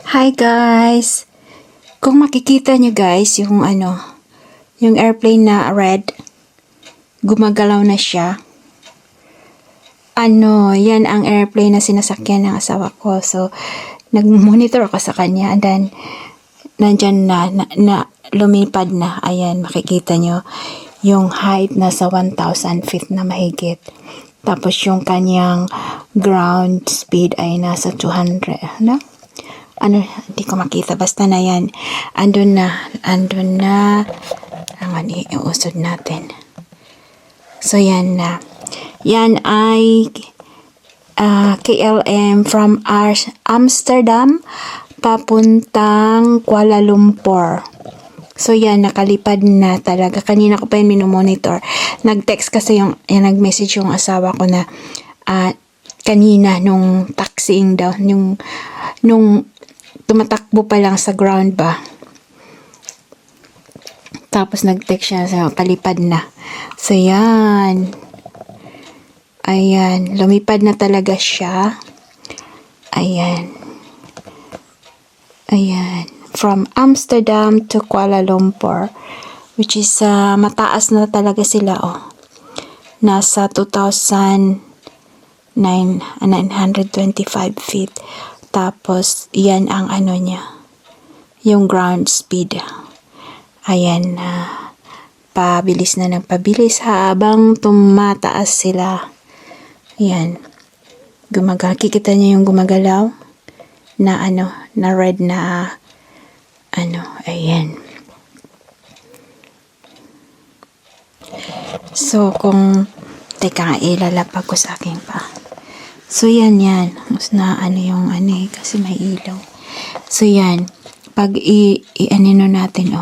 Hi guys! Kung makikita nyo guys, yung airplane na red, gumagalaw na siya. Yan ang airplane na sinasakyan ng asawa ko. So, nag-monitor ako sa kanya and then, nandyan na lumipad na. Ayan, makikita nyo. Yung height nasa 1,000 feet na mahigit. Tapos yung kanyang ground speed ay nasa 200. Hindi ko makita. Basta na yan. Andun na. Ang iusod natin. So, yan na. Yan ay KLM from Amsterdam papuntang Kuala Lumpur. So, yan. Nakalipad na talaga. Kanina ko pa yung minomonitor. Nag-text kasi nag-message yung asawa ko na kanina nung taxiing daw. Nung tumatakbo pa lang sa ground ba. Tapos nag-text siya sa palipad na. So, yan. Ayan. Lumipad na talaga siya. Ayan. Ayan. From Amsterdam to Kuala Lumpur. Which is, mataas na talaga sila, oh. Nasa 2,925 feet. Tapos, yan ang niya. Yung ground speed. Ayan na. Pabilis na ng pabilis habang tumataas sila. Ayan. Kikita niyo yung gumagalaw na na red na ayan. So, teka, ilalapag ko sa akin pa. So, yan. Mas na yung kasi may ilaw. So, yan. Pag natin,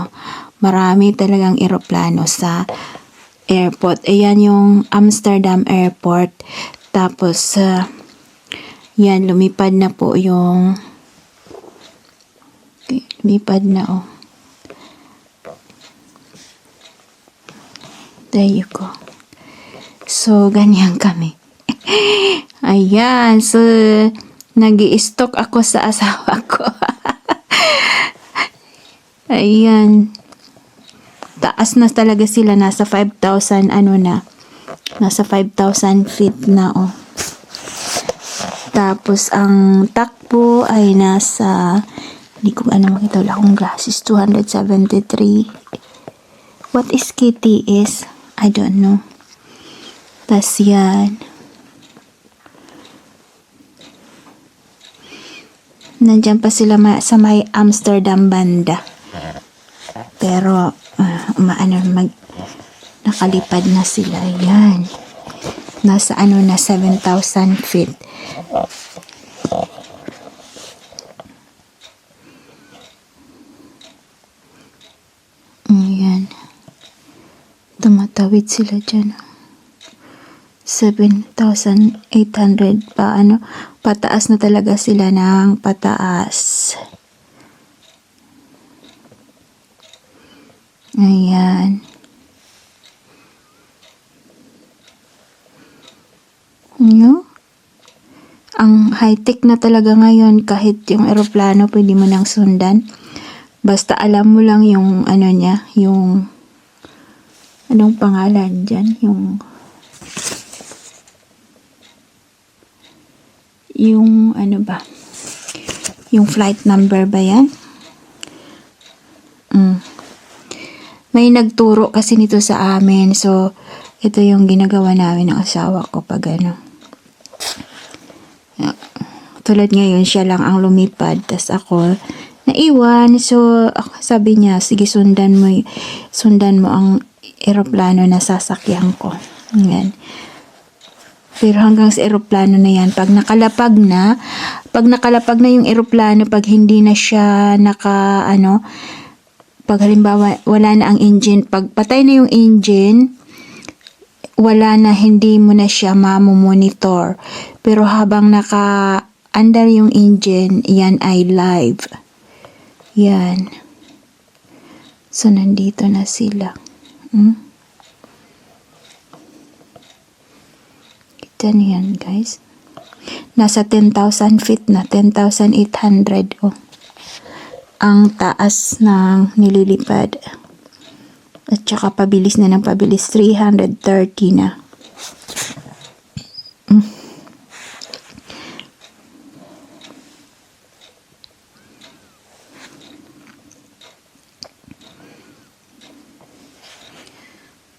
marami talagang eroplano sa airport. Ayan yung Amsterdam Airport. Tapos, yan, lumipad na po yung lumipad na, There you go. So, ganyan kami. Ayan. So, nag-i-stock ako sa asawa ko. Ayan. Taas na talaga sila. Nasa 5,000, Nasa 5,000 feet na, Tapos, ang takbo ay nasa, hindi ko makita. Wala akong glasses. 273. What is KTS? I don't know. Tas yan. Nandyan pa sila sa may Amsterdam banda. Pero, nakalipad na sila. Yan. Nasa na 7,000 feet. Ayan. Tumatawid sila dyan. 7,800 pa, pataas na talaga sila ng pataas. Ayan. Ang high-tech na talaga ngayon, kahit yung eroplano pwede mo nang sundan. Basta alam mo lang yung niya, yung anong pangalan dyan, yung yung flight number ba yan? May nagturo kasi nito sa amin. So, ito yung ginagawa namin ng asawa ko pag tulad ngayon, siya lang ang lumipad. Tas ako, naiwan. So, sabi niya, sige, sundan mo ang eroplano na sasakyan ko. Ayan. Pero hanggang sa eroplano na yan, pag nakalapag na yung eroplano, pag hindi na siya pag halimbawa wala na ang engine, pag patay na yung engine, wala na, hindi mo na siya mamomonitor. Pero habang naka-under yung engine, yan ay live. Yan. So, nandito na sila. Kita niyan, guys. Nasa 10,000 feet na. 10,800, ang taas ng nililipad. At saka pabilis na ng pabilis, 330 na.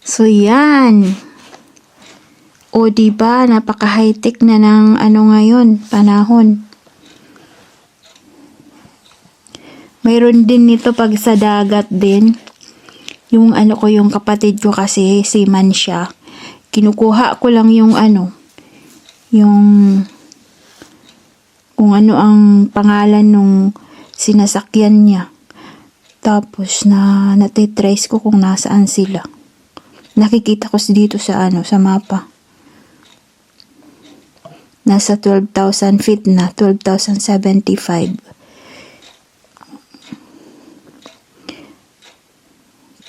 So, yan. O, diba, napaka-high-tech na ng ngayon, panahon. Mayroon din nito pag sa dagat din. Yung yung kapatid ko kasi, seaman siya. Kinukuha ko lang yung yung kung ano ang pangalan nung sinasakyan niya. Tapos natitrace ko kung nasaan sila. Nakikita ko dito sa sa mapa. Nasa 12,000 feet na, 12,075.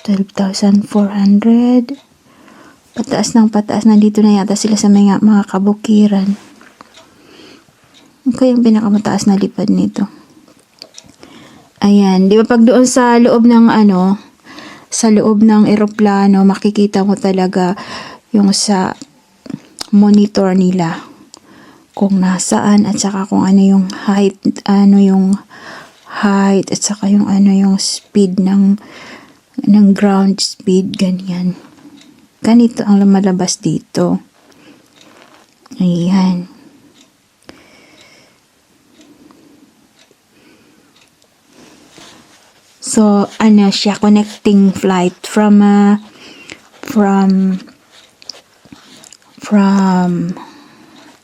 12,400. Pataas ng pataas. Nandito na yata sila sa mga kabukiran. Ito yung pinakamataas na lipad nito. Ayan. Di ba pag doon sa loob ng sa loob ng eroplano, makikita mo talaga yung sa monitor nila kung nasaan at saka kung ano yung height, yung height at saka yung yung speed ng ground speed, ganyan. Ganito ang lumalabas dito. Ayan. So, siya, connecting flight from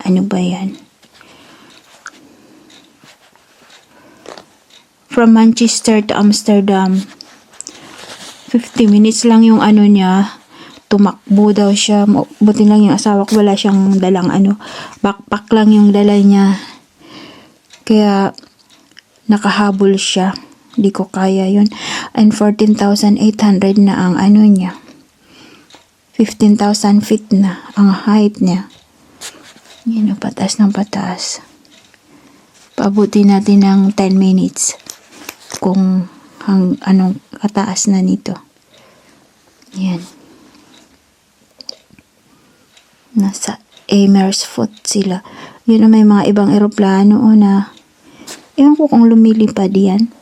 ano ba yan? From Manchester to Amsterdam. 50 minutes lang yung niya. Tumakbo daw siya. Buti lang yung asawa ko, wala siyang dalang backpack lang yung dala niya. Kaya nakahabol siya. Di ko kaya yun. And 14,800 na ang niya. 15,000 feet na ang height niya. Yan, pataas ng pataas. Pabuti natin ng 10 minutes kung anong kataas na nito. Yan. Nasa Amersfoort sila. Yun na, may mga ibang eroplano na ewan ko kung lumilipad yan.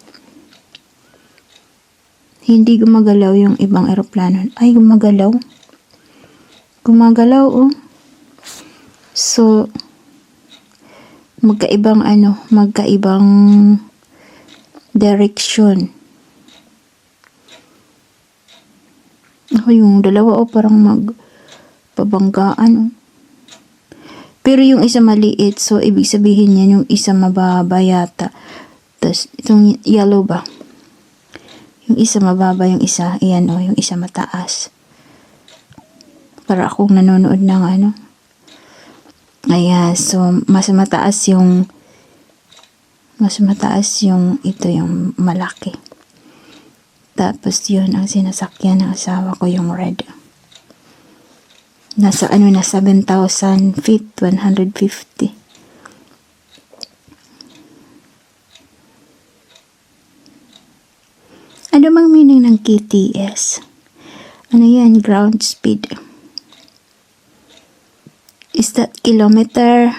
Hindi gumagalaw yung ibang eroplano. Ay, gumagalaw. Gumagalaw, oh. So, magkaibang direction. Ako yung dalawa, parang magpabanggaan, Pero yung isa maliit, so ibig sabihin yan yung isa mababa yata. Tapos, itong yellow ba? Yung isa mababa, yung isa, ayan yung isa mataas. Para akong nanonood ng Ayan, so mas mataas yung ito yung malaki. Tapos yun ang sinasakyan ng asawa ko, yung red. Nasa 7,000 feet, 150. Ano mang meaning ng KTS? Ano yan? Ground speed. Is that kilometer?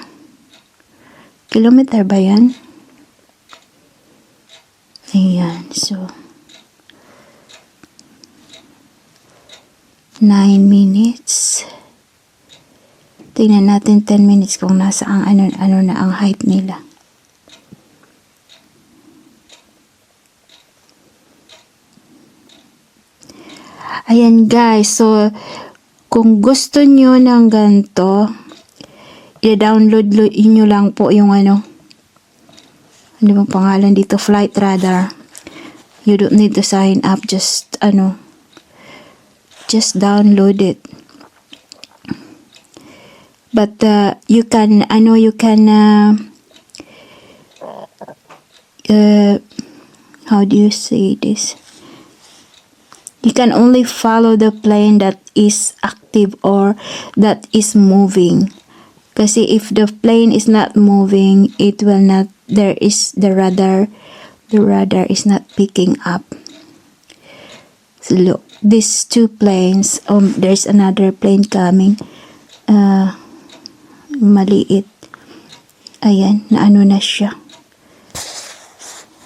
Kilometer ba yan? Ayan, so 9 minutes. Tingnan natin 10 minutes kung nasa ang ano na ang height nila. Ayan guys, so kung gusto nyo ng ganito, i-download nyo lang po yung ano bang pangalan dito, Flight Radar. You don't need to sign up, just download it. But you can how do you say this? You can only follow the plane that is active or that is moving. Kasi if the plane is not moving, it will not, the radar The radar is not picking up. So look, these two planes, there's another plane coming. Maliit. Ayan, naano na siya.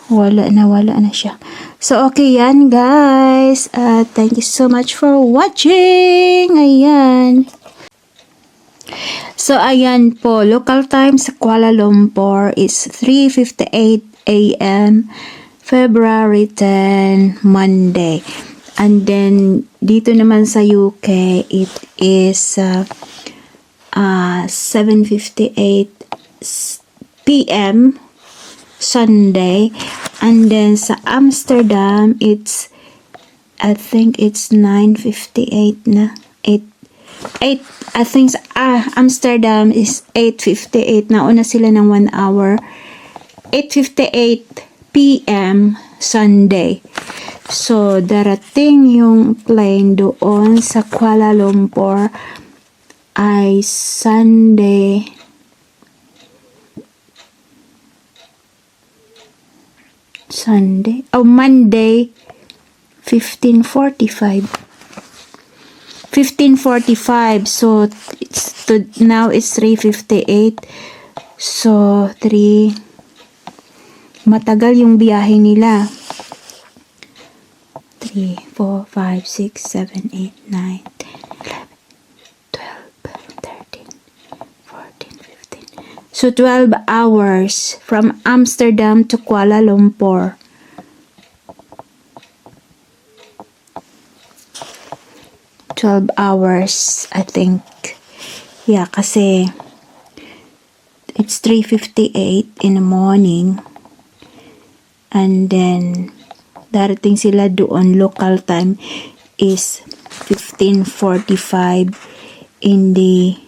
Wala na siya. So, okay yan, guys. Thank you so much for watching. Ayan. So, ayan po. Local time sa Kuala Lumpur is 3:58 a.m. February 10, Monday. And then, dito naman sa UK, it is 7:58 p.m. Sunday. And then sa Amsterdam, I think it's 9:58 na. 8 I think Amsterdam is 8:58. Nauna sila ng 1 hour. 8:58 p.m. Sunday. So, darating yung plane doon sa Kuala Lumpur ay Monday 15:45. So now it's 3:58. So matagal yung biyahe nila. 3, 4, 5, 6, 7, 8, 9, 10, 11, 12, 13, 14, 15. So 12 hours from Amsterdam to Kuala Lumpur. $12, I think. Yeah, kasi it's 3:58 in the morning. And then, darating sila doon, local time is 15:45 in the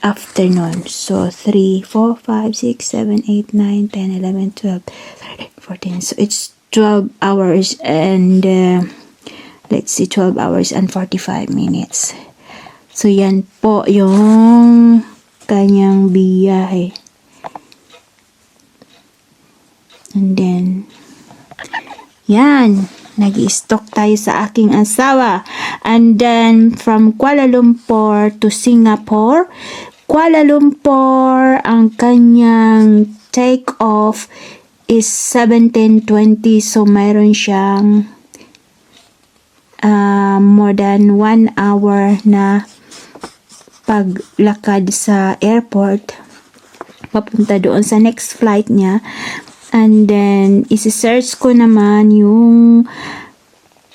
afternoon. So, 3, 4, 5, 6, 7, 8, 9, 10, 11, 12, 13, 14. So, it's 12 hours and let's see, 12 hours and 45 minutes. So, yan po yung kanyang biyahe. And then, yan, nag-i-stock tayo sa aking asawa. And then, from Kuala Lumpur to Singapore, Kuala Lumpur, ang kanyang take-off is 17:20. So, mayroon siyang more than 1 hour na paglakad sa airport papunta doon sa next flight niya. And then isi-search ko naman yung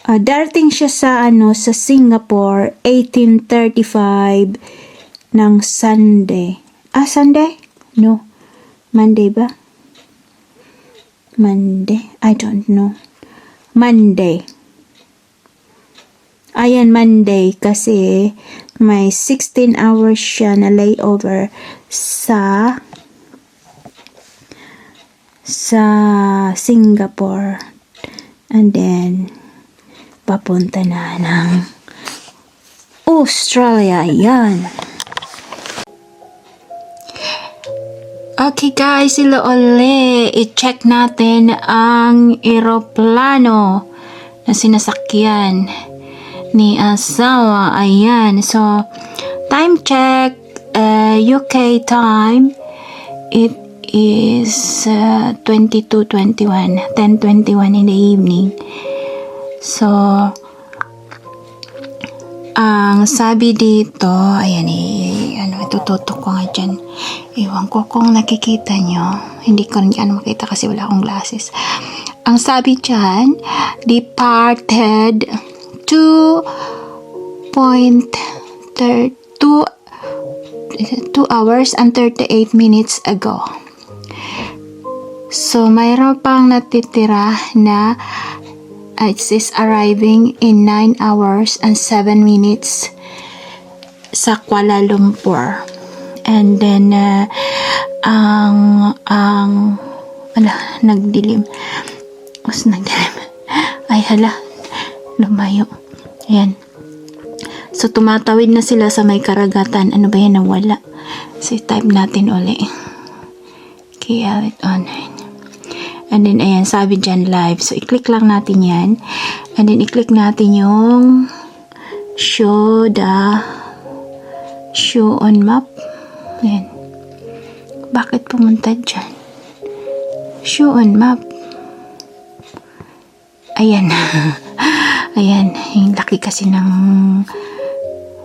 darating siya sa sa Singapore 18:35 ng Sunday. Sunday? No. Monday ba? Monday? I don't know. Monday. Ayan, Monday, kasi may 16 hours siya na layover sa Singapore. And then, papunta na ng Australia. Yan. Okay guys, sila uli. I-check natin ang eroplano na sinasakyan ni asawa. Ayan. So, time check, UK time, it is 10:21 in the evening. So, ang sabi dito, ayan itututok ko nga dyan. Iwan ko kung nakikita nyo. Hindi ko rin yan makita kasi wala akong glasses. Ang sabi dyan, departed 2 hours and 38 minutes ago. So, mayroon pang natitira na it is arriving in 9 hours and 7 minutes sa Kuala Lumpur. And then, nagdilim. Nagdilim. Ay, hala. Lumayo. Ayan. So, tumatawid na sila sa may karagatan. Ano ba yan? Nawala. So, type natin uli. KL it online. And then, ayan, sabi dyan live. So, i-click lang natin yan. And then, i-click natin yung show on map. Ayan. Bakit pumunta dyan? Show on map. Ayan. Ayan. Yung laki kasi ng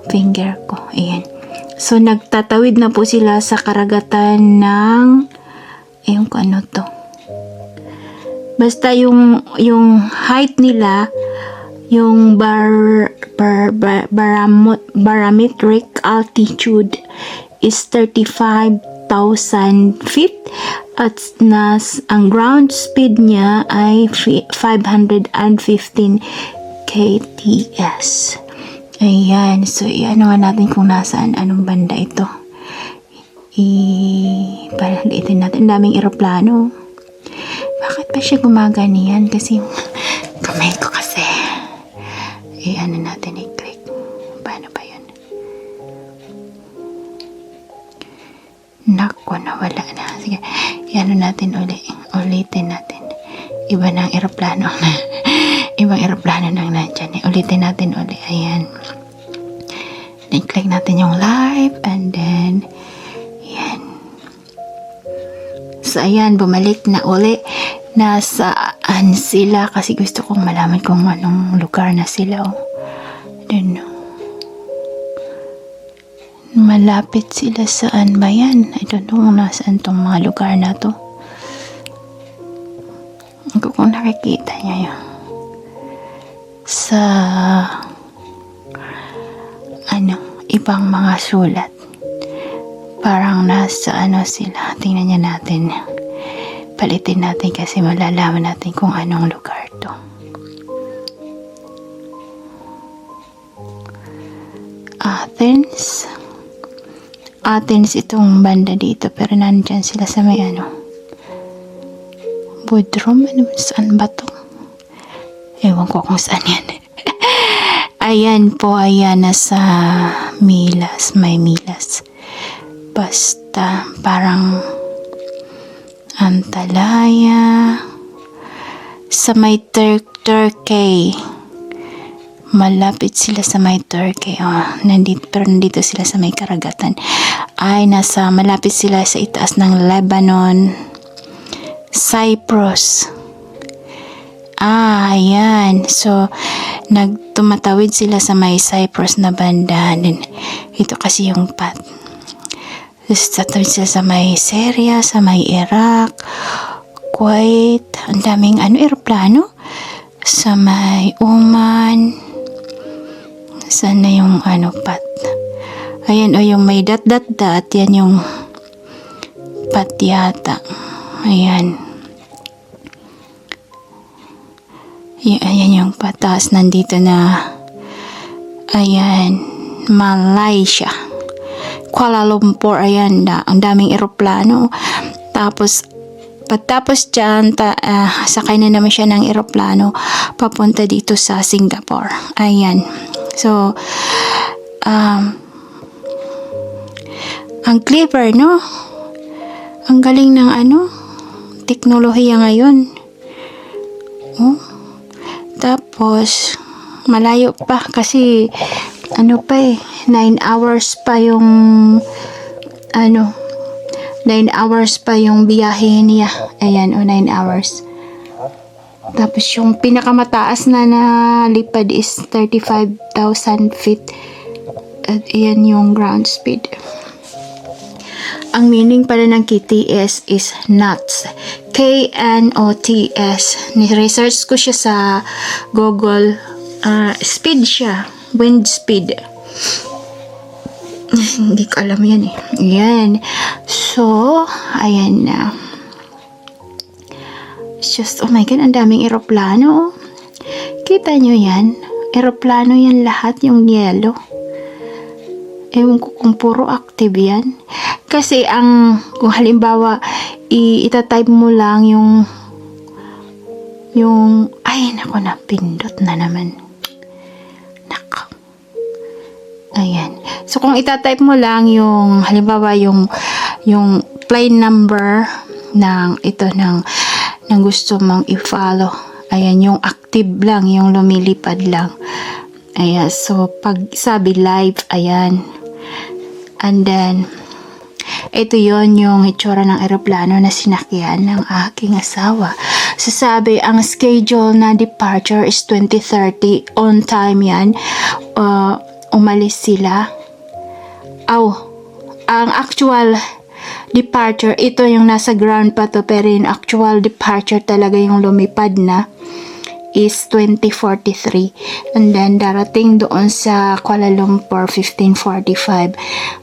finger ko. Ayan. So, nagtatawid na po sila sa karagatan ng ayun ko ano to. Basta yung height nila, yung barometric altitude is 35,000 feet at ang ground speed niya ay 515 kts. Ayan. So, i-ano nga natin kung nasaan, anong banda ito. Palitin natin. Ang daming eroplano. Bakit ba siya gumaganiyan? Kasi yung kamay ko kasi. I-ano natin, i-click. Paano ba yun? Nako, nawala na. Sige, i-ano natin ulitin natin. Iba na ang eroplano. Ibang eroplano nang nandyan. Ulitin natin ulit. Ayan. Then, click natin yung live. And then, ayan. So, ayan. Bumalik na uli. Nasaan sila? Kasi gusto kong malaman kung anong lugar na sila. Oh. Then, malapit sila saan ba yan? I don't know kung nasaan tong mga lugar na to. Kung nakikita niya yun. Sa ibang mga sulat. Parang nasa sila. Tingnan niya natin. Palitin natin kasi malalaman natin kung anong lugar to. Athens. Athens itong banda dito pero nandyan sila sa may Bodrum. Saan ba to? Ewan ko kung saan yan. Ayan po, ayan, nasa Milas, may Milas. Basta, parang Antalya. Sa may Turkey. Malapit sila sa may Turkey. Pero nandito sila sa may karagatan. Malapit sila sa itaas ng Lebanon. Cyprus. Ayan. So, tumatawid sila sa may Cyprus na banda. Then, ito kasi yung path. Tatawid sila sa may Syria, sa may Iraq, Kuwait. Ang daming eroplano. Sa may Oman. Saan na yung path? Ayan, yung may dot. Yan yung path yata. Ayan. Ayan yung patas. Nandito na. Ayan. Malaysia. Kuala Lumpur. Ayan. Ang daming eroplano. Tapos, pagtapos dyan, sakay na naman siya ng eroplano. Papunta dito sa Singapore. Ayan. So, ang clever, no? Ang galing ng teknolohiya ngayon. Tapos, malayo pa kasi 9 hours pa yung 9 hours pa yung biyahe niya. Ayan, 9 hours. Tapos yung pinakamataas na nalipad is 35,000 feet. At ayan yung ground speed. Ang meaning pala ng KTS is knots. K-N-O-T-S. Ni-research ko siya sa Google. Speed siya. Wind speed. Hindi ko alam yan eh. Ayan. So, ayan na. It's just, oh my God, ang daming eroplano. Kita nyo yan? Eroplano yan lahat, yung yellow. Ewan ko kung puro active yan. Kasi kung halimbawa, itatype mo lang ay, nako, napindot na naman. Nako. Ayan. So, kung itatype mo lang halimbawa, yung plane number ng na gusto mong i-follow. Ayan, yung active lang, yung lumilipad lang. Ayan, so pag sabi live, ayan. And then, ito yon yung itsura ng eroplano na sinakyan ng aking asawa. So sabi, ang schedule na departure is 20:30. On time yan. Umalis sila. Ang actual departure, ito yung nasa ground pa to, pero yung actual departure talaga yung lumipad na is 20:43. And then darating doon sa Kuala Lumpur 15:45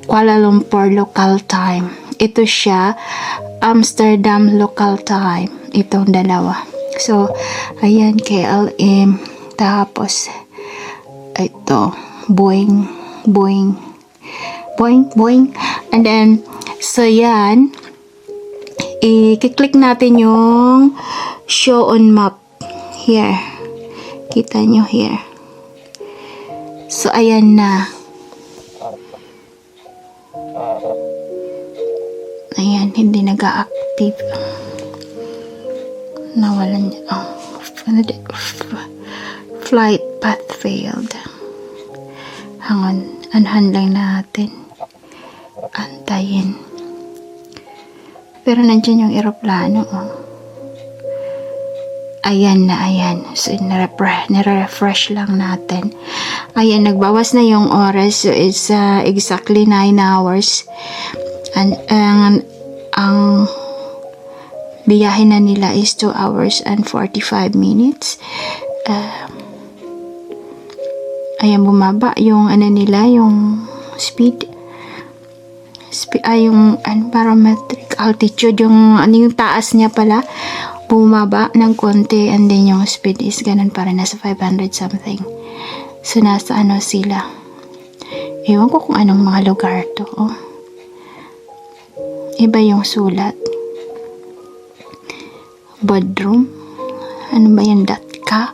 Kuala Lumpur local time. Ito siya Amsterdam local time, itong dalawa. So ayan, KLM, tapos ito Boeing. And then so yan, i-click natin yung show on map. Here. Kita nyo here. So, ayan na. Ayan, hindi nag-active. Nawalan niya. Flight path failed. Hangon. Anhan lang natin. Antayin. Pero nandyan yung aeroplano. Ayan na, ayan. So, nire-refresh lang natin. Ayan, nagbawas na yung oras. So, it's exactly 9 hours. And, ang biyahe na nila is 2 hours and 45 minutes. Ayan, bumaba yung nila, yung speed. Yung barometric altitude, yung taas niya pala. Bumaba ng konti, and then yung speed is ganun pa rin, nasa 500 something. So, nasa sila. Ewan ko kung anong mga lugar to. Iba yung sulat. Bodrum. Ano ba yan? Datka?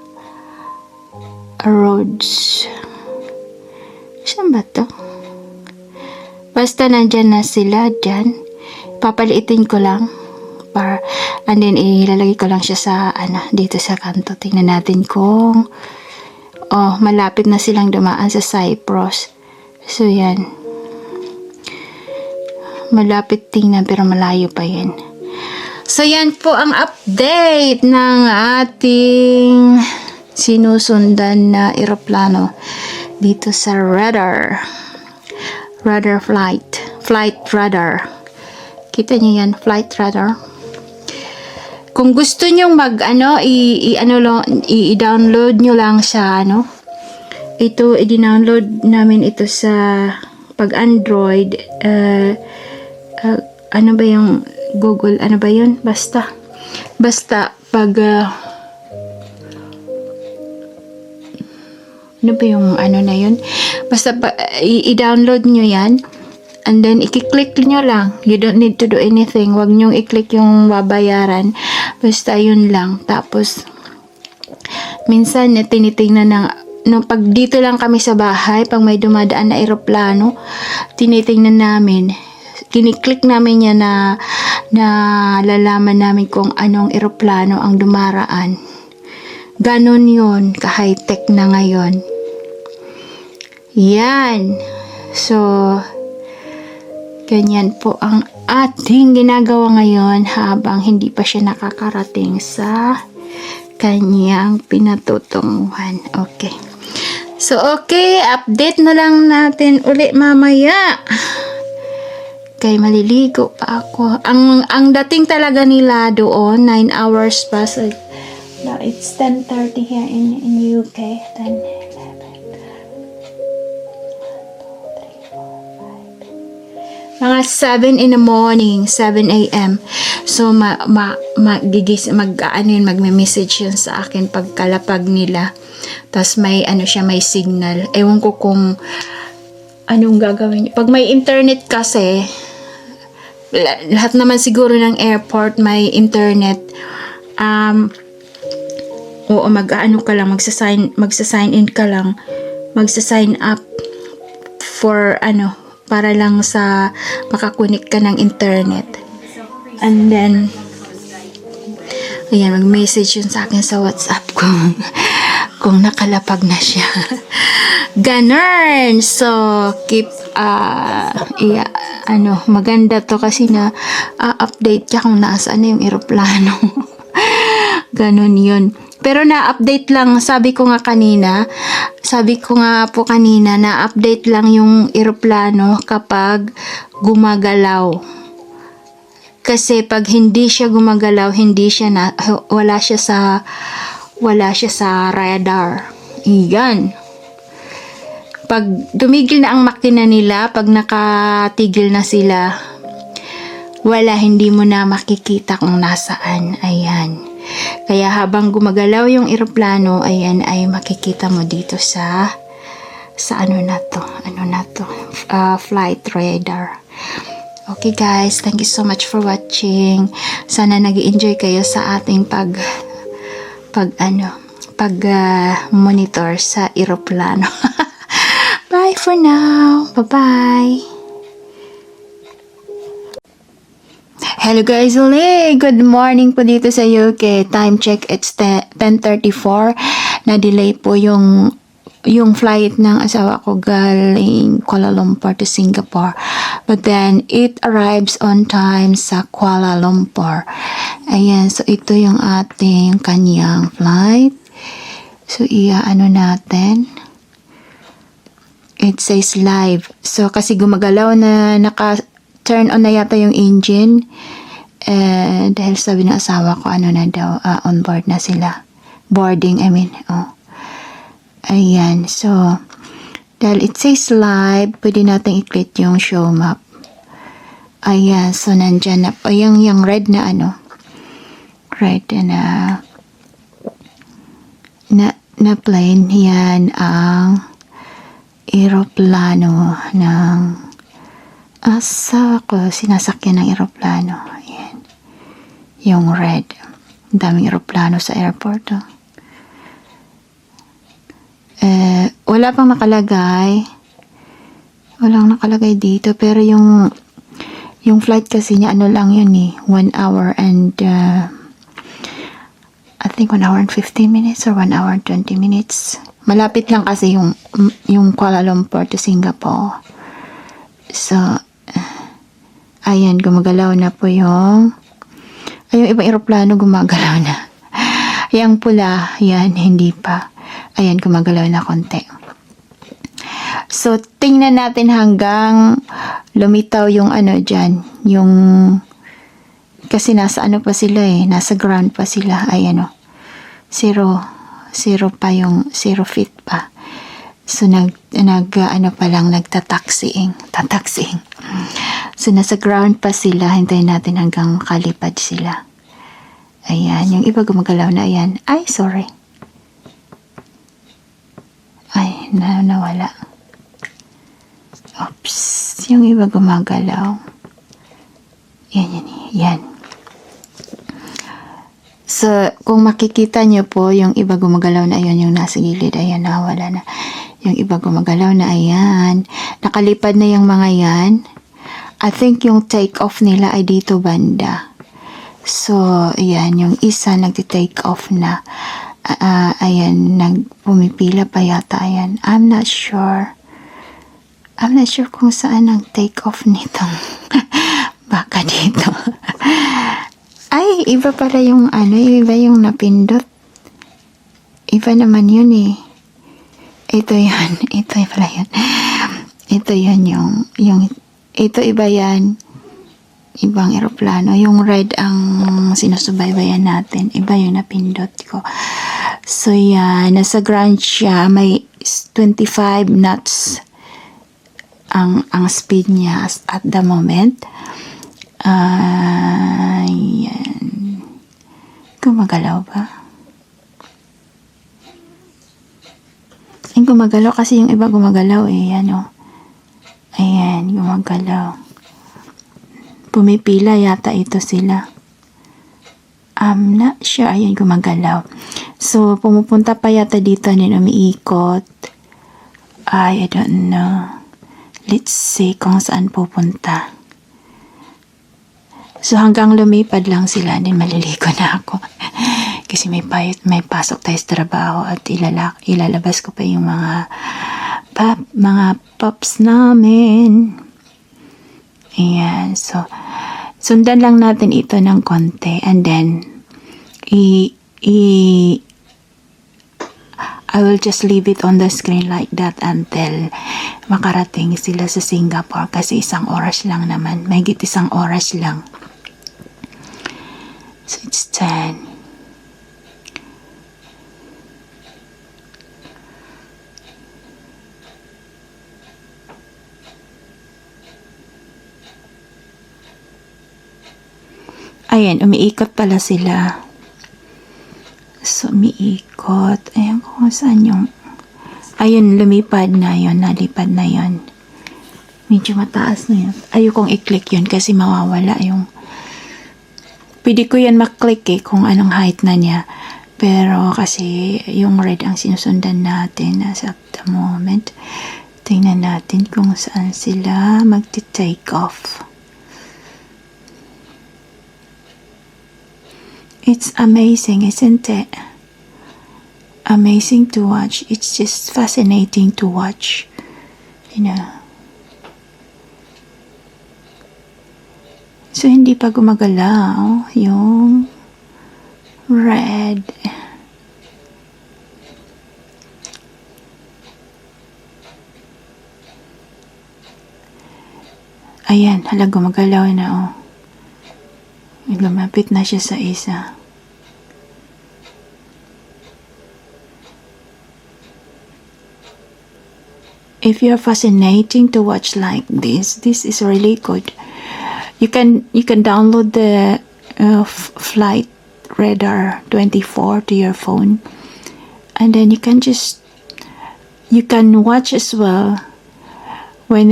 Roads. Saan ba to? Basta nandyan na sila dyan. Papaliitin ko lang. And then ilalagay ko lang siya sa dito sa kanto. Tingnan natin kung malapit na silang dumaan sa Cyprus. So yan, malapit tingnan pero malayo pa yan. So yan po ang update ng ating sinusundan na eroplano dito sa radar flight radar. Kita niyo yan, flight radar. Kung gusto nyo i-download nyo lang sa ito, i-download namin ito sa pag Android, ano ba yung Google, ano ba yun? Basta pag ano ba yung na yun? Basta i-download nyo yan. And then, i-click nyo lang. You don't need to do anything. Huwag nyo i-click yung babayaran. Basta yun lang. Tapos, minsan, tinitingnan pag dito lang kami sa bahay, pag may dumadaan na aeroplano, tinitingnan namin. Kiniklik namin yan na lalaman namin kung anong aeroplano ang dumaraan. Ganon yun. Ka-high-tech na ngayon. Yan. So, ganyan po ang ating ginagawa ngayon habang hindi pa siya nakakarating sa kanyang pinatutunguhan. Okay. So, okay. Update na lang natin uli mamaya. Kaya maliligo pa ako. Ang dating talaga nila doon, 9 hours pa. So, now it's 10:30 here in UK. 10, 11, mga 7 in the morning, 7 a.m. So, magme-message yun sa akin pagkalapag nila. Tapos may may signal. Ewan ko kung anong gagawin. Pag may internet kasi, lahat naman siguro ng airport may internet. Oo, ka lang, magsa-sign in ka lang, magsa-sign up for para lang sa makakunik ka ng internet. And then Ayan, mag-message yun sa akin sa WhatsApp kung nakalapag na siya. Ganun! So, keep, maganda to kasi na update ka kung nasaan na yung eroplano. Ganun yun. Pero na-update lang, sabi ko nga po kanina, na-update lang yung eroplano kapag gumagalaw. Kasi pag hindi siya gumagalaw, wala siya sa radar. Iyan. Pag tumigil na ang makina nila, pag nakatigil na sila, hindi mo na makikita kung nasaan. Ayan. Kaya habang gumagalaw yung eroplano, ayan, ay makikita mo dito sa flight radar. Okay guys, thank you so much for watching. Sana nag-enjoy kayo sa ating monitor sa eroplano. Bye for now. Bye-bye. Hello guys, ulit. Good morning po dito sa UK. Time check, it's 10:34. Na-delay po yung flight ng asawa ko galing Kuala Lumpur to Singapore. But then, it arrives on time sa Kuala Lumpur. Ayan, so ito yung ating kanyang flight. So, natin. It says live. So, kasi gumagalaw na turn on na yata yung engine. Dahil sabi ng asawa ko, on board na sila. Boarding, Ayan, so, dahil it says live, pwede natin i-click yung show map. Ayan, so nandyan na, yung red na red na plane, yan ang eroplano ng asawa ko, sinasakyan ng eroplano. Ayan. Yung red. Ang daming eroplano sa airport. Wala pang nakalagay. Walang nakalagay dito. Pero yung flight kasi niya, lang yun 1 hour and I think 1 hour and 15 minutes or 1 hour and 20 minutes. Malapit lang kasi yung Kuala Lumpur to Singapore. So, ayan, gumagalaw na po yung ibang eroplano gumagalaw na. Yung pula, yan, hindi pa. Ayan, gumagalaw na konti. So, tingnan natin hanggang lumitaw yung dyan. Kasi nasa pa sila nasa ground pa sila. Ayan zero feet pa. So, nagtataxiing. So, nasa ground pa sila. Hintayin natin hanggang makalipad sila. Ayan. Yung iba gumagalaw na. Ayan. Ay, sorry. Ay, nawala. Oops. Yung iba gumagalaw. Yan. So, kung makikita nyo po, yung iba gumagalaw na. Ayan, yung nasa gilid. Ayan, nawala na. Yung iba gumagalaw na, ayan. Nakalipad na yung mga yan. I think yung take off nila ay dito banda. So, ayan. Yung isa nagti-take off na. Ayan. Pumipila pa yata. Ayan. I'm not sure kung saan ang take off nitong baka dito. Ay, iba pala yung iba yung napindot. Iba naman yun Ito yan. Ito pala yun. Ito yan ito iba yan. Ibang eroplano. Yung red ang sinusubaybayan natin. Iba yung napindot ko. So, yan. Nasa ground siya. May 25 knots ang speed niya at the moment. Yan. Gumagalaw ba? Gumagalaw kasi yung iba gumagalaw yan Ayan, gumagalaw. Pumipila yata ito sila. I'm not sure. Ayan, gumagalaw. So, pumupunta pa yata dito umiikot. I don't know. Let's see kung saan pupunta. So, hanggang lumipad lang sila. Then, maliligo na ako. Kasi may pasok tayo sa trabaho at ilalabas ko pa yung mga pups namin. Ayan, so sundan lang natin ito ng konti and then I will just leave it on the screen like that until makarating sila sa Singapore kasi 1 oras lang naman. Mahigit 1 oras lang. So it's 10. Ayan, umiikot pala sila. So, umiikot. Ayan kung saan yung... Ayun, lumipad na yun. Nalipad na yun. Medyo mataas na yun. Ayokong i-click yun kasi mawawala yung... Pwede ko yan maklik kung anong height na niya. Pero kasi yung red ang sinusundan natin as of the moment. Tingnan natin kung saan sila magti-take off. It's amazing, isn't it? Amazing to watch. It's just fascinating to watch. You know. So, hindi pa gumagalaw yung red. Ayan, hala gumagalaw na oh. Lumapit na siya sa isa. If you're fascinating to watch like this is really good. You can download the Flight Radar 24 to your phone, and then you can watch as well when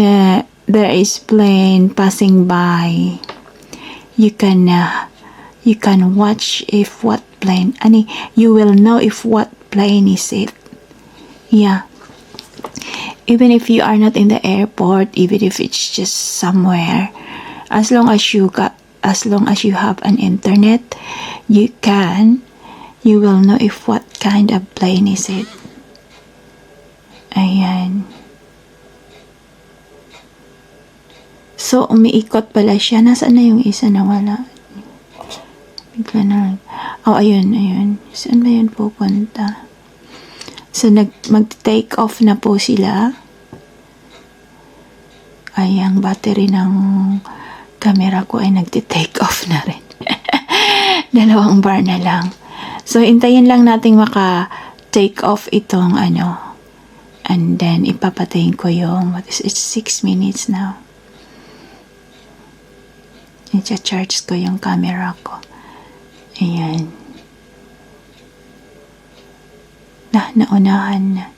there is plane passing by. You can watch if what plane. You will know if what plane is it. Yeah. Even if you are not in the airport, even if it's just somewhere, as long as you have an internet, you will know if what kind of plane is it. Ayan. So, umiikot pala siya. Nasaan na yung isa na wala? Bigla na. Oh, ayun. Saan ba yun pupunta? So, mag-take off na po sila. Ay, ang battery ng camera ko ay nag-take off na rin. 2 bar na lang. So, hintayin lang nating maka-take off itong and then, ipapatayin ko yung, it's 6 minutes now. I-charge ko yung camera ko. Ayan. Naunahan na.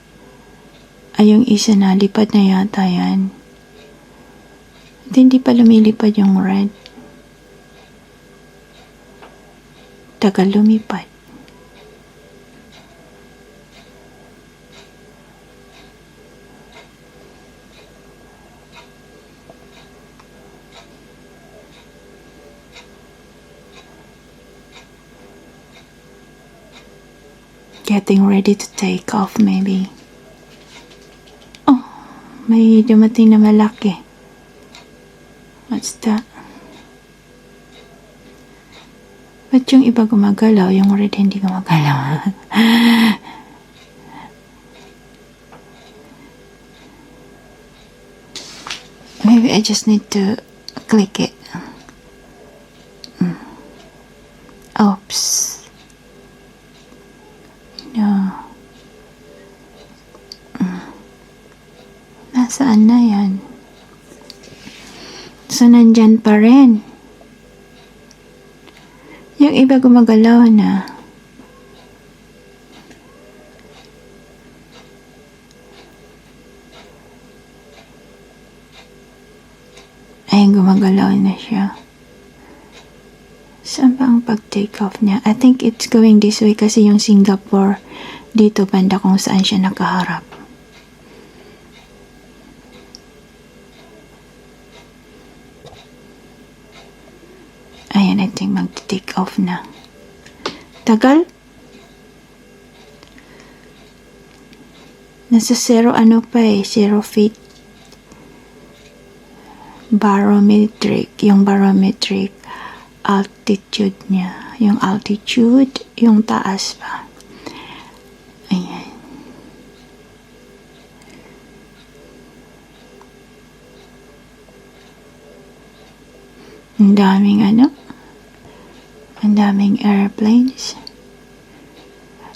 Ay, yung isa na, lipad na yata yan. Hindi pa lumilipad yung red. Tagal lumipad. Getting ready to take off maybe. Oh, may dumating na malaki. What's that? Ba't yung iba gumagalaw, yung red hindi gumagalaw? Maybe I just need to click it. Oops. No. Nasaan na yan? So, nandyan pa rin. Yung iba gumagalaw na. Ayun, gumagalaw na siya. Saan ba ang pag-take off niya? I think it's going this way kasi yung Singapore dito banda kung saan siya nakaharap. Ayan, I think mag-take off na. Tagal? Nasa 0 0 feet. Yung barometric altitude niya. Yung altitude, yung taas pa. Ayan. Ang daming airplanes.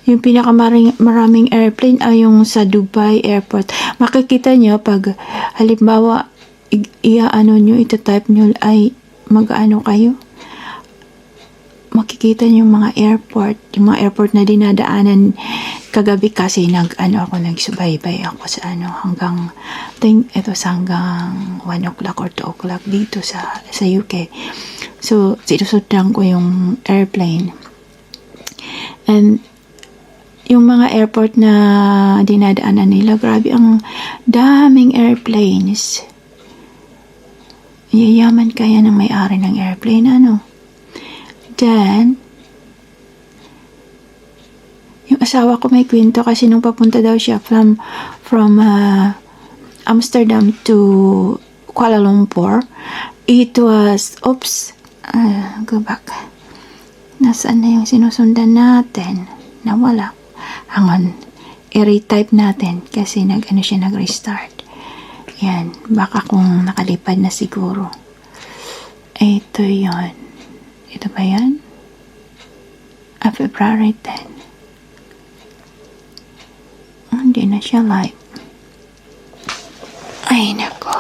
Yung pinakamaraming airplane ay yung sa Dubai Airport. Makikita nyo pag halimbawa itatype nyo ay mag-ano kayo. Makikita nyo yung mga airport na dinadaanan kagabi kasi nagsubaybay ako sa hanggang hanggang 1 o'clock or 2 o'clock dito sa UK. So, sinusundan ko yung airplane. And yung mga airport na dinadaanan nila, grabe ang daming airplanes. Yayaman kaya ng may-ari ng airplane, Then, yung asawa ko may kwento kasi nung papunta daw siya from Amsterdam to Kuala Lumpur, it was, go back. Nasaan na yung sinusundan natin? Nawala. Hangon, i-retype natin kasi nag-restart. Yan, baka kung nakalipad na siguro. Ito yon. Ito ba yan? February 10. Hindi na siya live. Ay, nako.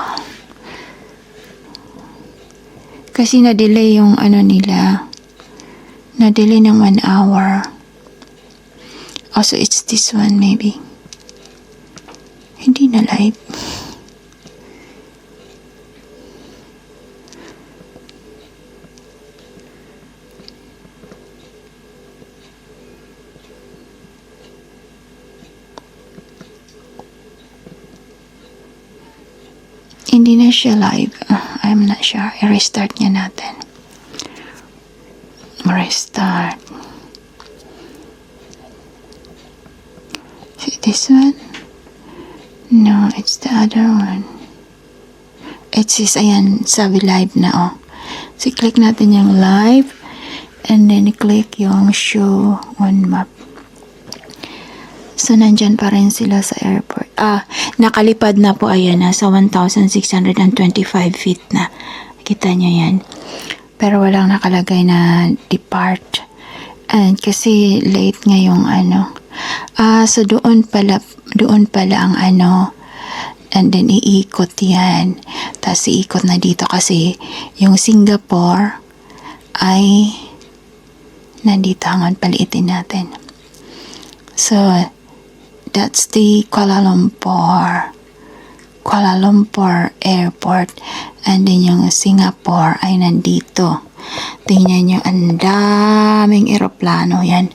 Kasi na-delay yung nila. Na-delay ng 1 hour. Also, it's this one maybe. Hindi na live. Hindi na siya live. I'm not sure. I-restart niya natin. Restart. See this one? No, it's the other one. It says, ayan, sabi live na, So, click natin yung live. And then, click yung show on map. So, nandyan pa rin sila sa airport. Nakalipad na po, ayan, sa 1,625 feet na. Kita nyo yan. Pero walang nakalagay na depart. And kasi late ngayong so doon pala ang and then iikot yan. Tapos iikot na dito kasi yung Singapore ay nandito, hangon, paliitin natin. So, that's the Kuala Lumpur Airport. And then yung Singapore ay nandito. Tingnan nyo, ang daming eroplano yan.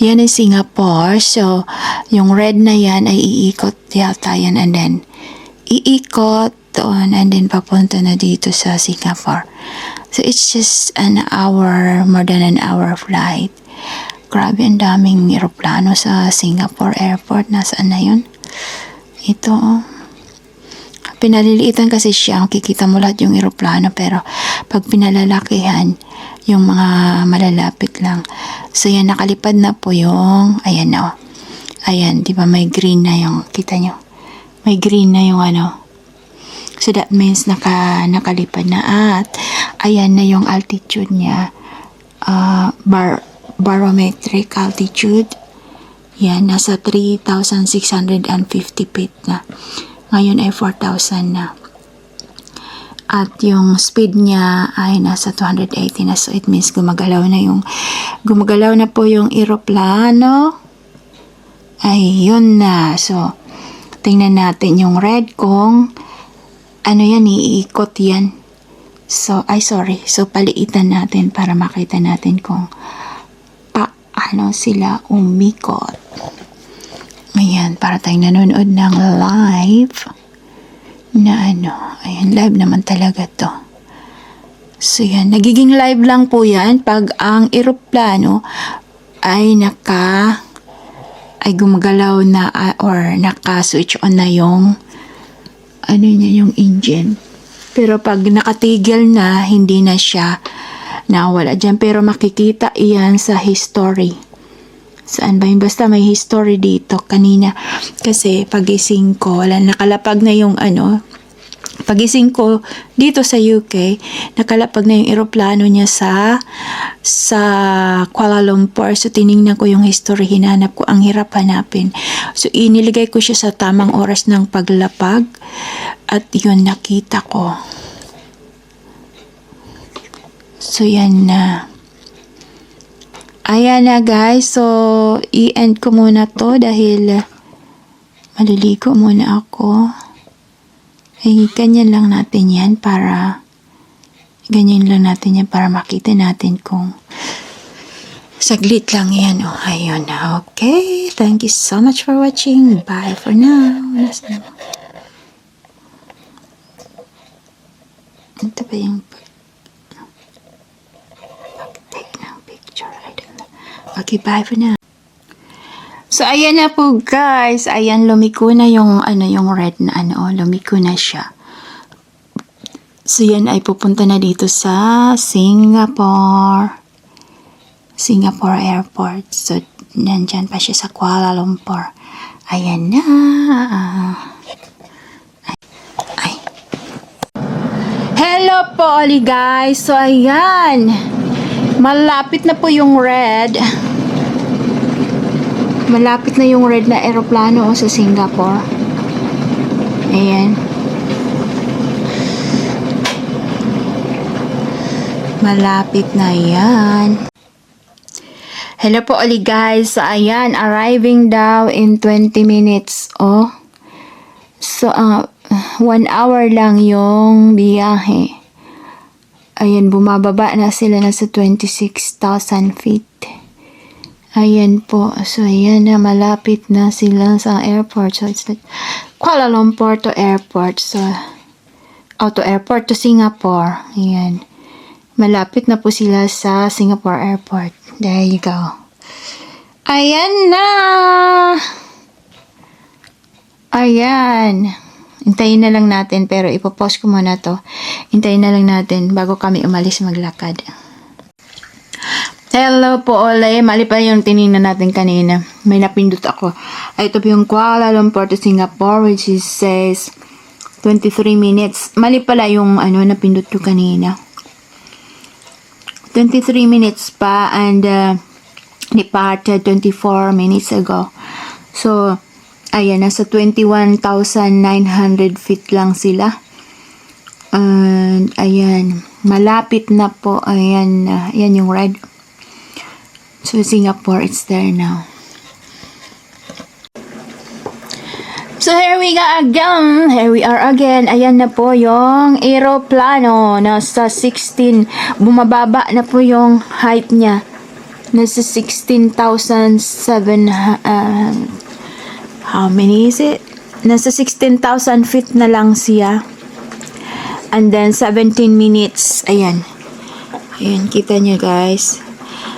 Yan ay Singapore. So, yung red na yan ay iikot yata yan. And then, iikot doon. And then, papunta na dito sa Singapore. So, it's just more than an hour flight. Grabe, ang daming eroplano sa Singapore Airport. Nasaan na yun? Ito, pinaliliitan kasi siya. Kikita mo lahat yung eroplano. Pero, pag pinalalakihan, yung mga malalapit lang. So, yan, nakalipad na po yung, ayan na, Ayan, di ba may green na yung, kita nyo? May green na yung So, that means nakalipad na. At, ayan na yung altitude niya. Barometric altitude. Yan, nasa 3,650 feet na. Ngayon ay 4,000 na. At yung speed niya ay nasa 280 na. So, it means gumagalaw na po yung eroplano. Ay, yun na. So, tingnan natin yung red kung iikot yan. So, So, paliitan natin para makita natin kung paano sila umikot. Ayan, para tayong nanonood ng live na ayan, live naman talaga to. So yan, nagiging live lang po yan pag ang eroplano ay gumagalaw na or naka-switch on na yung yung engine. Pero pag nakatigil na, hindi na siya nawala dyan. Pero makikita iyan sa history. Saan ba yun? Basta may history dito kanina. Kasi pagising ko, nakalapag na yung pagising ko dito sa UK, nakalapag na yung eroplano niya sa Kuala Lumpur. So, tiningnan ko yung history, hinanap ko. Ang hirap hanapin. So, iniligay ko siya sa tamang oras ng paglapag. At yun, nakita ko. So, yan na. Ayan na guys, so i-end ko muna to dahil maliligo muna ako. Ganyan lang natin yan para makita natin kung saglit lang yan. Ayun na, okay. Thank you so much for watching. Bye for now. Ito ba yung okay, bye for now. So, ayan na po guys. Ayan, lumiko na yung red na lumiko na siya. So, yan ay pupunta na dito sa Singapore Airport. So, nandyan pa siya sa Kuala Lumpur. Ayan na. Hello po, oli guys. So, ayan. Malapit na po yung red. Malapit na yung red na eroplano sa Singapore. Ayan. Malapit na yan. Hello po ulit guys. So, ayan. Arriving daw in 20 minutes. Oh. So, 1 hour lang yung biyahe. Ayan, bumababa na sila na sa 26,000 feet. Ayan po. So, ayan na. Malapit na sila sa airport. So, it's like Kuala Lumpur to airport. So, to airport to Singapore. Ayan. Malapit na po sila sa Singapore airport. There you go. Ayan na! Ayan. Hintayin na lang natin. Pero ipopost ko muna to. Hintayin na lang natin bago kami umalis maglakad. Hello po ulit. Mali pa yung tinignan natin kanina. May napindot ako. Ito po yung Kuala Lumpur to Singapore which is says 23 minutes. Mali pala yung napindot ko kanina. 23 minutes pa and departed 24 minutes ago. So, ayan, nasa 21,900 feet lang sila. And, ayan, malapit na po. Ayan, ayan yung red. So, Singapore, it's there now. So, here we are again. Ayan na po yung aeroplano. Nasa 16. Bumababa na po yung height niya. Nasa 16,700. How many is it? Nasa 16,000 feet na lang siya. And then, 17 minutes. Ayan. Ayan, kita niyo guys.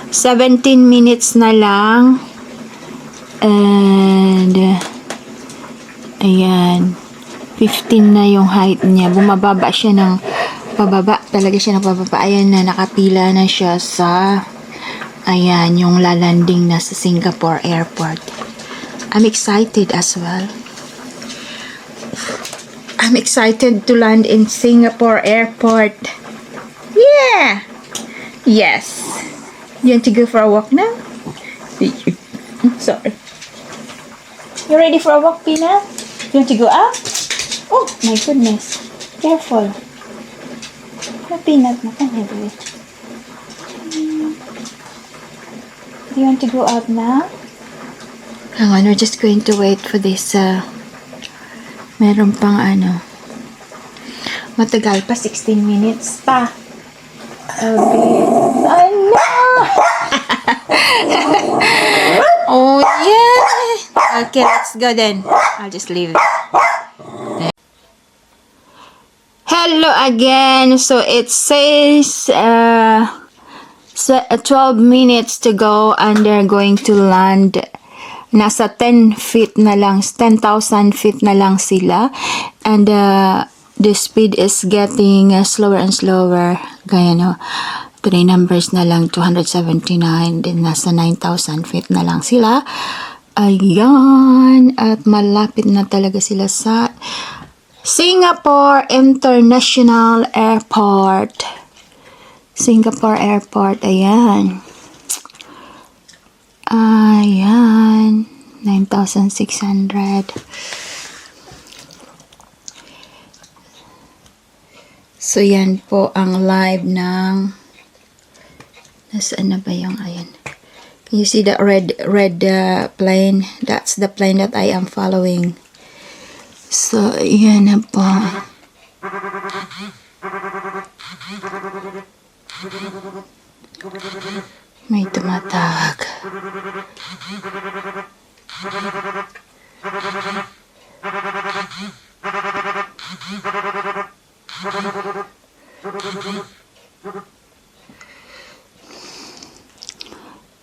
17 minutes na lang. And, ayan. 15 na yung height niya. Bumababa siya ng pababa. Talaga siya ng pababa. Ayan na, nakapila na siya sa, ayan, yung lalanding na sa Singapore Airport. I'm excited as well. I'm excited to land in Singapore Airport. Yeah! Yes. You want to go for a walk now? Sorry. You ready for a walk, Pina? You want to go up? Oh, my goodness. Careful. No, Peanut, no, come here, baby. Do you want to go up now? Hang on, we're just going to wait for this. Meron pang matagal pa, 16 minutes pa. Okay. Ano? Oh, yeah. Okay, let's go then. I'll just leave this. Hello again. So, it says 12 minutes to go and they're going to land. Nasa 10 feet na lang, 10,000 feet na lang sila. And the speed is getting slower and slower. Gaya no, today numbers na lang 279, then nasa 9,000 feet na lang sila. Ayan, at malapit na talaga sila sa Singapore International Airport. Singapore Airport, ayan. Ayan, 9,600. So, yan po ang live ng, nasaan na ba yung, ayan. Can you see the red plane? That's the plane that I am following. So, yan na po. May tumatawag.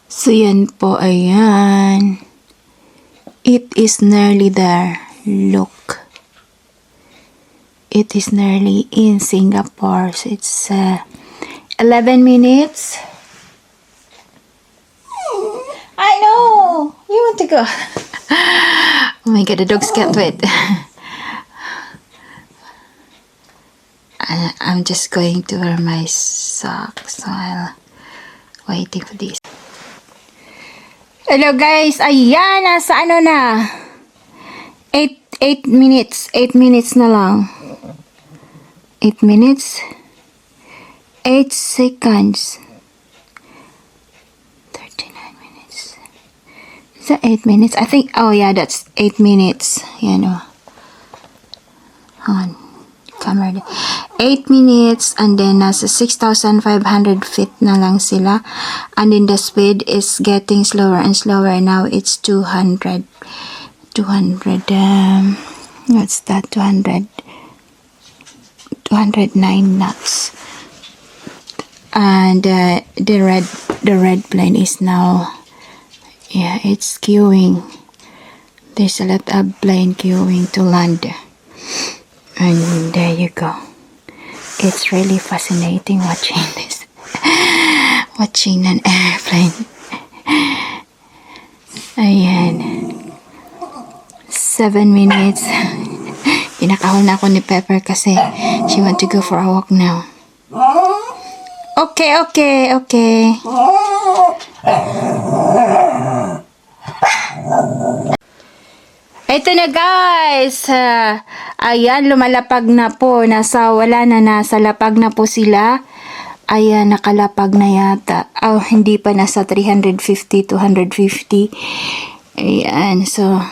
So, yan po, ayan. It is nearly there. Look. It is nearly in Singapore. So, it's 11 minutes. I know! You want to go? Oh my god, the dogs can't wait. I'm just going to wear my socks while waiting for this. Hello guys, ayan, nasa ano na? 8 minutes. 8 minutes na lang. 8 minutes. 8 seconds. 39 minutes. Is that 8 minutes? I think, oh yeah, that's 8 minutes. Yan o. Hang on. Camera. 8 minutes and then nasa 6,500 feet na lang sila. And then the speed is getting slower and slower. Now it's 200. What's that? 209 knots. And the red plane is now, yeah, it's queuing. There's a lot of plane queuing to land. And there you go. It's really fascinating watching this. Watching an airplane. Ayan. 7 minutes. Pinakahol na ako ni Pepper kasi she want to go for a walk now. Okay. Ito na guys. Ayan, lumalapag na po. Nasa lapag na po sila. Ayan, nakalapag na yata. Oh, hindi pa, nasa 350, 250. Ayan, so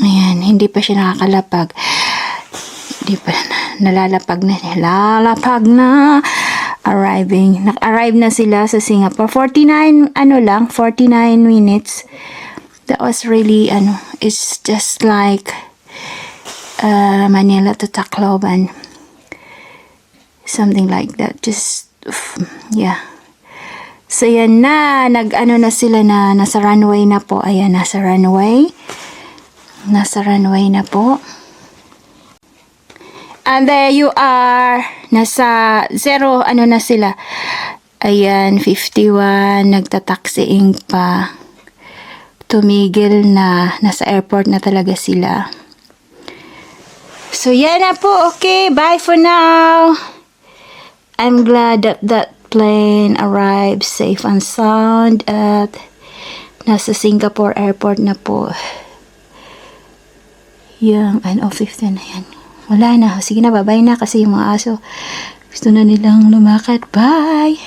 ayan, hindi pa siya nakakalapag. Hindi pa, nalalapag na. Lalapag na. Naka-arrive na sila sa Singapore. 49 minutes. That was really, it's just like Manila to Tacloban. Something like that. Just, yeah. So, yan na. Na sila na, nasa runway na po. Ayan, nasa runway. Nasa runway na po. And there you are. Nasa zero, na sila. Ayan, 51. Nagtataxiing pa. Tumigil na. Nasa airport na talaga sila. So, yan na po. Okay, bye for now. I'm glad that that plane arrived safe and sound at nasa Singapore airport na po. Yung 15 na yan. Wala na. Sige na, bye-bye na kasi yung mga aso gusto na nilang lumakad. Bye!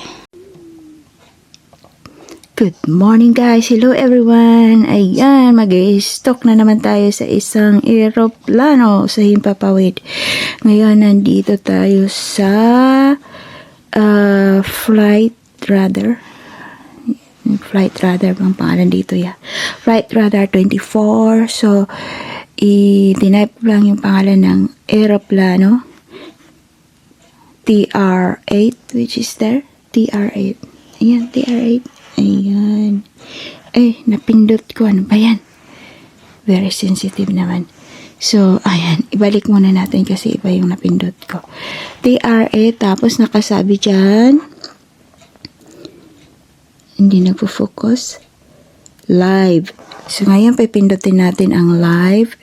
Good morning guys. Hello everyone. Ayan, mag-stock na naman tayo sa isang eroplano sa Himpapawid. Ngayon, nandito tayo sa Flight Radar bang pangalan dito, yeah. Flight Radar 24. So, i-type lang yung pangalan ng eroplano. TR8, which is there. TR8. Ayan, TR8. Ayan. Napindot ko. Ano ba yan? Very sensitive naman. So, ayan. Ibalik muna natin kasi iba yung napindot ko. TR8. Tapos nakasabi dyan. Hindi nagpo-focus. Live. So, ngayon pipindutin natin ang live.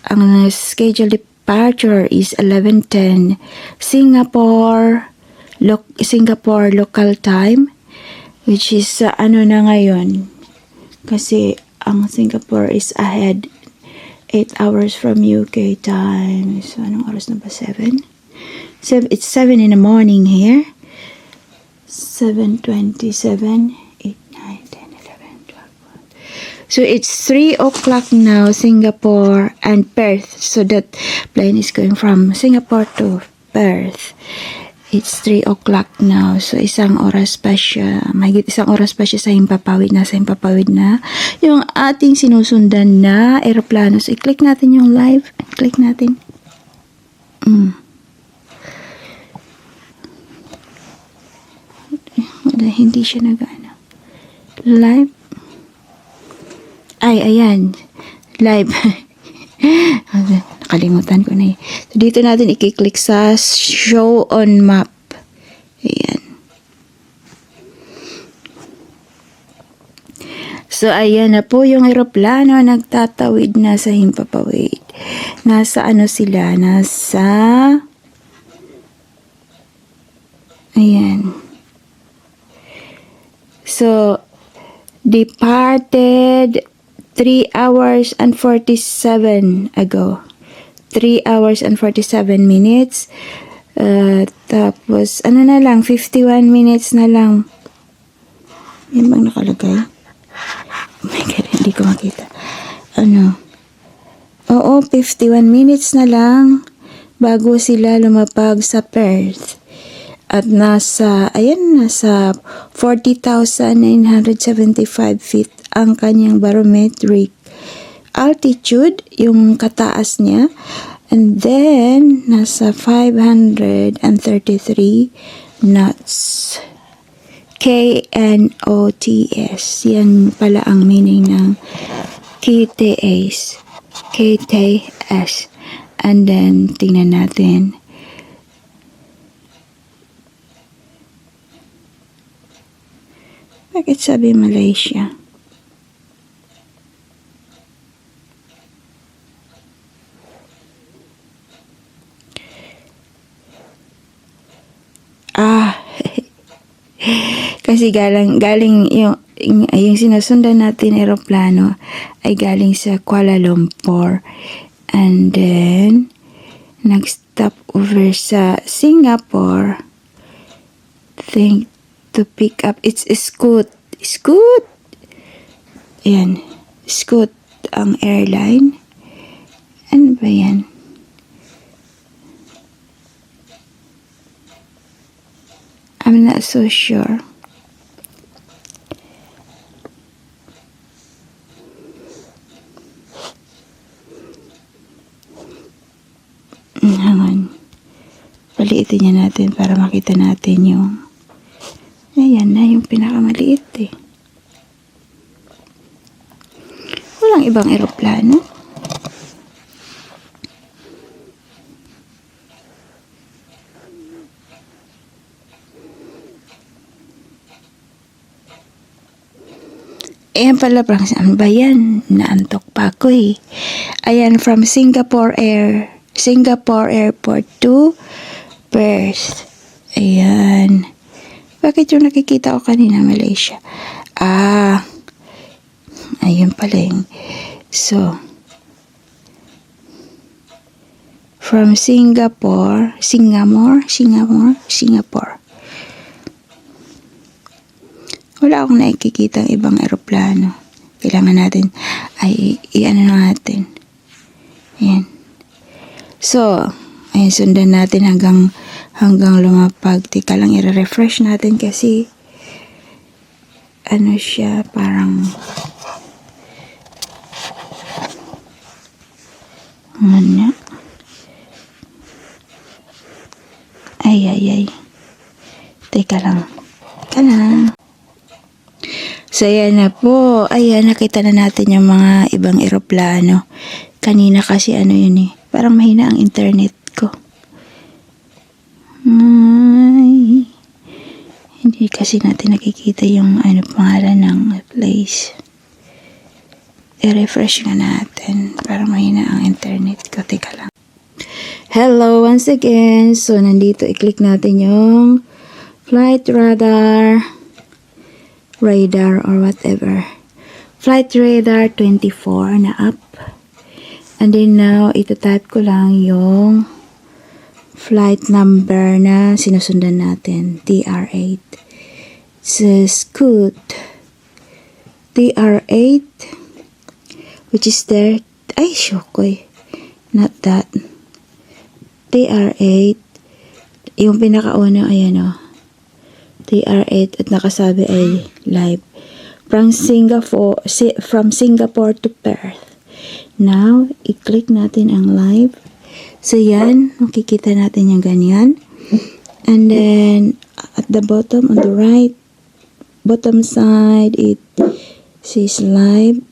Ang schedule departure is 11:10 Singapore local time, which is ano na ngayon, kasi ang Singapore is ahead 8 hours from UK time. So anong oras na ba? 7? It's 7 in the morning here. 7:27, 8, 9, 10, 11, 12. So it's 3 o'clock now, Singapore and Perth. So that plane is going from Singapore to Perth. It's 3 o'clock now. So isang oras pa siya. Mahigit isang oras pa siya sa himpapawid. Nasa himpapawid na yung ating sinusundan na aeroplano. So i-click natin yung live. Click natin. Wala, hindi siya nag-ano. Live. Ayan. Live. Nakalimutan ko na eh. So, dito natin i-click sa show on map. Ayan. So, ayan na po yung aeroplano. Nagtatawid na sa himpapawid. Nasa ano sila? Nasa... Ayan. So, departed 3 hours and 47 ago. 3 hours and 47 minutes. Tapos, ano na lang, 51 minutes na lang. Yan bang nakalagay? Oh my God, hindi ko makita. Ano? Oo, 51 minutes na lang bago sila lumapag sa Perth. At nasa 40,975 feet ang kanyang barometric altitude, yung kataas niya. And then, nasa 533 knots. KNOTS. Yan pala ang meaning ng KTS. KTS. And then, tingnan natin. Bakit sabi Malaysia? Kasi galing yung sinusundan natin aeroplano ay galing sa Kuala Lumpur. And then, nag-stop over sa Singapore. To pick up, it's Scoot. Ayan, Scoot ang airline. Ano ba yan? I'm not so sure. Hangan. Paliitin niya natin para makita natin yung ayan na yung pinakamaliit eh. Walang ibang eroplano. Ayan pala, ano ba yan? Naantok pa ako eh. Ayan, from Singapore Airport to Perth. Ayan. Bakit yung nakikita ko kanina, Malaysia? Ayun pala yung. So, from Singapore. Wala akong nakikita ibang aeroplano. Kailangan natin ay i-ano natin. Ayan. So, ayun, sundan natin hanggang lumapag. Tika lang, i-refresh natin kasi ano siya, parang ano, ay Teka lang. So, ayan na po. Ayan, nakita na natin yung mga ibang eroplano. Kanina kasi ano yun parang mahina ang internet ko. Ay, hindi kasi natin nakikita yung pangalan ng place. I-refresh nga natin. Parang mahina ang internet ko. Teka lang. Hello once again. So, nandito i-click natin yung flight radar or whatever. Flight radar 24 na up. And then now, ito-type ko lang yung flight number na sinusundan natin. TR8. So, Scoot. TR8. Which is there. Ay, shukoy. Not that. TR8. Yung pinakauna, ayan TR8 at nakasabi ay live. From Singapore to Perth. Now, i-click natin ang live. So, yan. Makikita natin yung ganyan. And then, at the bottom, on the right, bottom side, it says live.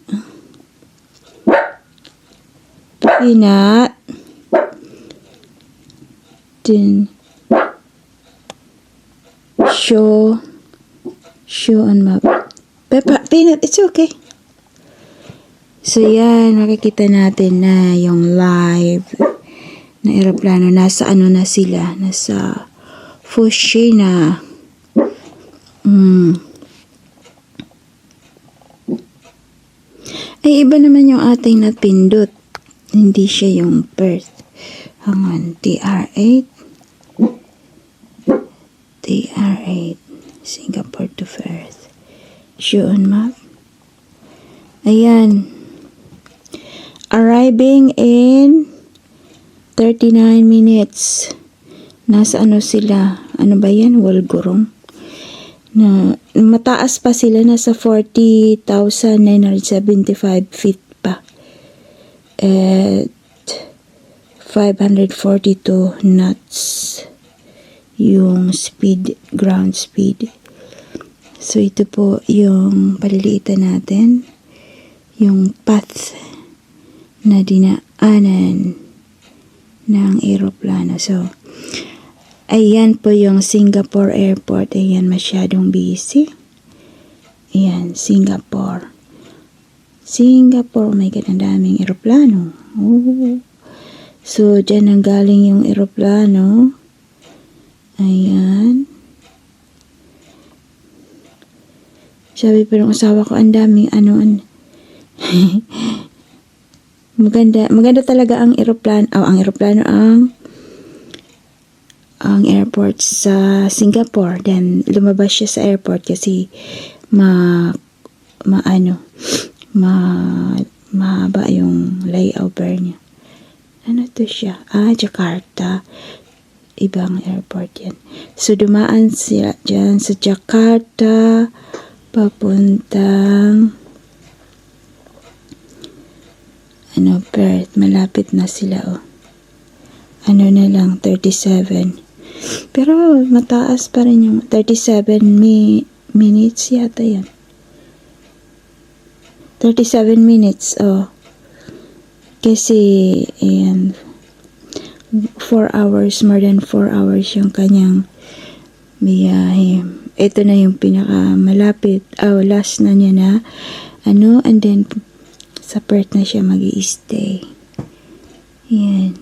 Peanut. Then, show on map. Peanut, it's okay. So, yan, makikita natin na yung live na aeroplano. Nasa na sila? Nasa Fukushima. Ay, iba naman yung ating napindot. Hindi siya yung Perth. Hangan, TR8. TR8. Singapore to Perth. Show on map. Ayan. Arriving in 39 minutes. Nasa sila? Ano ba yan? Walgorong. Na, mataas pa sila. Nasa 40,975 feet pa. At 542 knots yung speed, ground speed. So, ito po yung paliliitan natin. Yung path na dinaanan ng aeroplano. So, ayan po yung Singapore Airport. Ayan, masyadong busy. Ayan, Singapore. Oh my God, ang daming aeroplano. Oh. So, dyan ang galing yung aeroplano. Ayan. Sabi pa ng asawa ko, ang daming maganda talaga ang aeroplano. Ang airport sa Singapore. Then, lumabas siya sa airport kasi mahaba yung layover niya. Ano to siya? Jakarta. Ibang airport yan. So, dumaan sila dyan sa Jakarta, papuntang Perth. Malapit na sila, na lang, 37. Pero, mataas pa rin yung 37 minutes yata yan. 37 minutes, Kasi, ayan, 4 hours, more than 4 hours yung kanyang biyahe. Ito na yung pinakamalapit. Last na niya na. And then, sa Perth na siya mag-i-stay. Yan.